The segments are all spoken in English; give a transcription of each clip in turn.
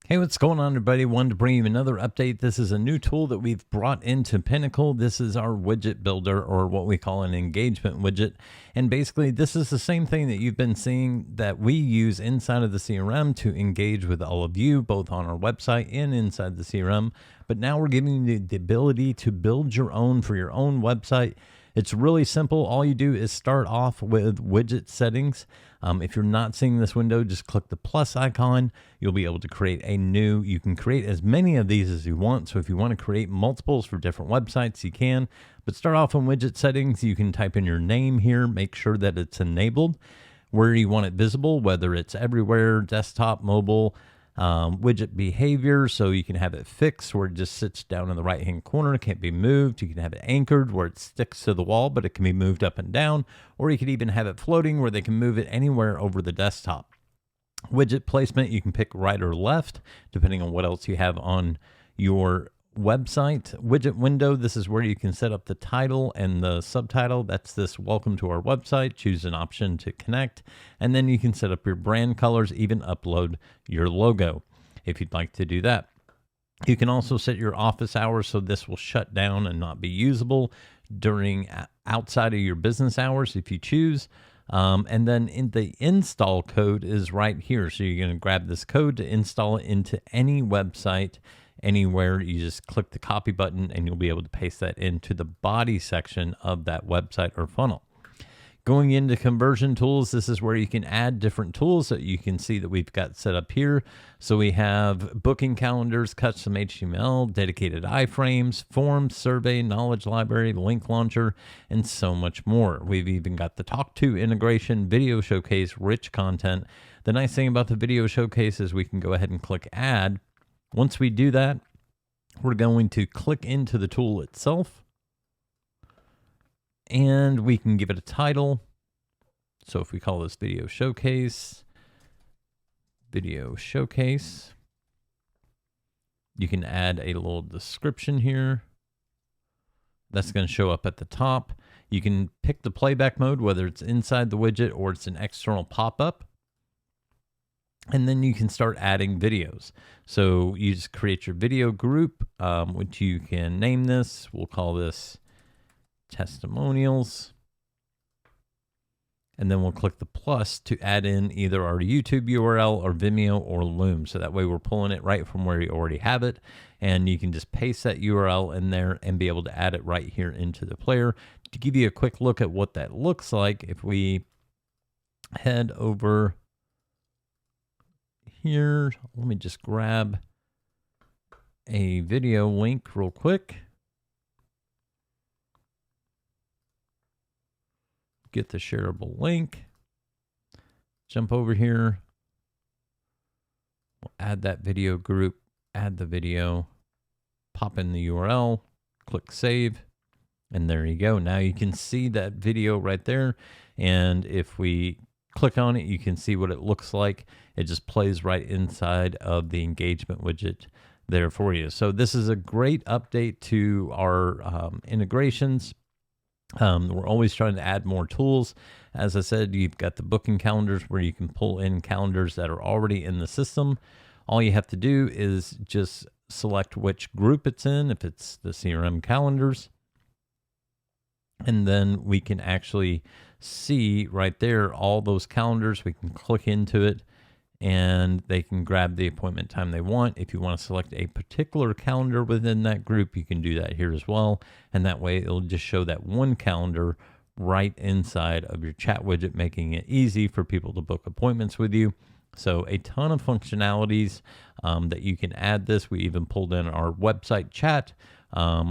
Hey, what's going on, everybody? Wanted to bring you another update. This is a new tool that we've brought into Pinnacle. This is our widget builder, or what we call an engagement widget. And basically, this is the same thing that you've been seeing that we use inside of the CRM to engage with all of you, both on our website and inside the CRM. But now we're giving you the ability to build your own for your own website. It's really simple. All you do is start off with widget settings. If you're not seeing this window, just click the plus icon. You'll be able to create a new, you can create as many of these as you want. So if you want to create multiples for different websites, you can. But start off in widget settings. You can type in your name here, make sure that it's enabled, where you want it visible, whether it's everywhere, desktop, mobile, widget behavior, so you can have it fixed where it just sits down in the right hand corner. It can't be moved. You can have it anchored where it sticks to the wall, but it can be moved up and down, or you could even have it floating where they can move it anywhere over the desktop. Widget placement, you can pick right or left depending on what else you have on your website. Widget window, this is where you can set up the title and the subtitle. That's this welcome to our website. Choose an option to connect, and then you can set up your brand colors, even upload your logo if you'd like to do that. You can also set your office hours, so this will shut down and not be usable during outside of your business hours if you choose. And then in the install code is right here. So you're going to grab this code to install it into any website anywhere. You just click the copy button and you'll be able to paste that into the body section of that website or funnel. Going into conversion tools, this is where you can add different tools that you can see that we've got set up here. So we have booking calendars, custom HTML, dedicated iframes, forms, survey, knowledge library, link launcher, and so much more. We've even got the talk to integration, video showcase, rich content. The nice thing about the video showcase is we can go ahead and click add. Once we do that, we're going to click into the tool itself and we can give it a title. So if we call this video showcase, you can add a little description here. That's going to show up at the top. You can pick the playback mode, whether it's inside the widget or it's an external pop-up. And then you can start adding videos. So you just create your video group, which you can name this. We'll call this testimonials. And then we'll click the plus to add in either our YouTube URL or Vimeo or Loom. So that way we're pulling it right from where you already have it. And you can just paste that URL in there and be able to add it right here into the player. To give you a quick look at what that looks like, if we head over here, let me just grab a video link real quick. Get the shareable link. Jump over here. We'll add that video group, add the video, pop in the URL, click save, and there you go. Now you can see that video right there. And if we click on it, you can see what it looks like. It just plays right inside of the engagement widget there for you. So this is a great update to our integrations. We're always trying to add more tools. As I said, you've got the booking calendars where you can pull in calendars that are already in the system. All you have to do is just select which group it's in, if it's the CRM calendars. And then we can actually see right there all those calendars. We can click into it and they can grab the appointment time they want. If you want to select a particular calendar within that group, you can do that here as well. And that way it'll just show that one calendar right inside of your chat widget, making it easy for people to book appointments with you. So a ton of functionalities that you can add this. We even pulled in our website chat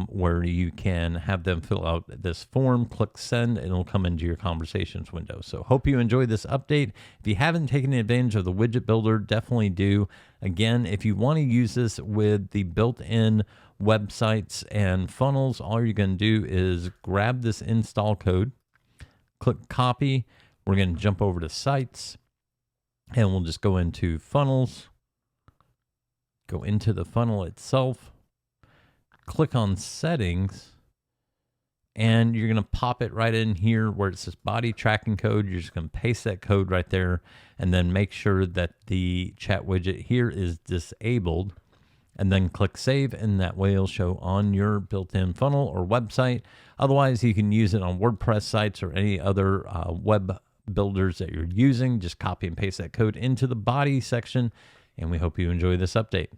where you can have them fill out this form, click send, and it'll come into your conversations window. So hope you enjoyed this update. If you haven't taken advantage of the widget builder, definitely do. Again, if you want to use this with the built-in websites and funnels, all you're going to do is grab this install code, click copy. We're going to jump over to sites and we'll just go into funnels, go into the funnel itself, click on settings, and you're going to pop it right in here where it says body tracking code. You're just going to paste that code right there, and then make sure that the chat widget here is disabled, and then click save, and that way it'll show on your built-in funnel or website. Otherwise, you can use it on WordPress sites or any other web builders that you're using. Just copy and paste that code into the body section, and we hope you enjoy this update.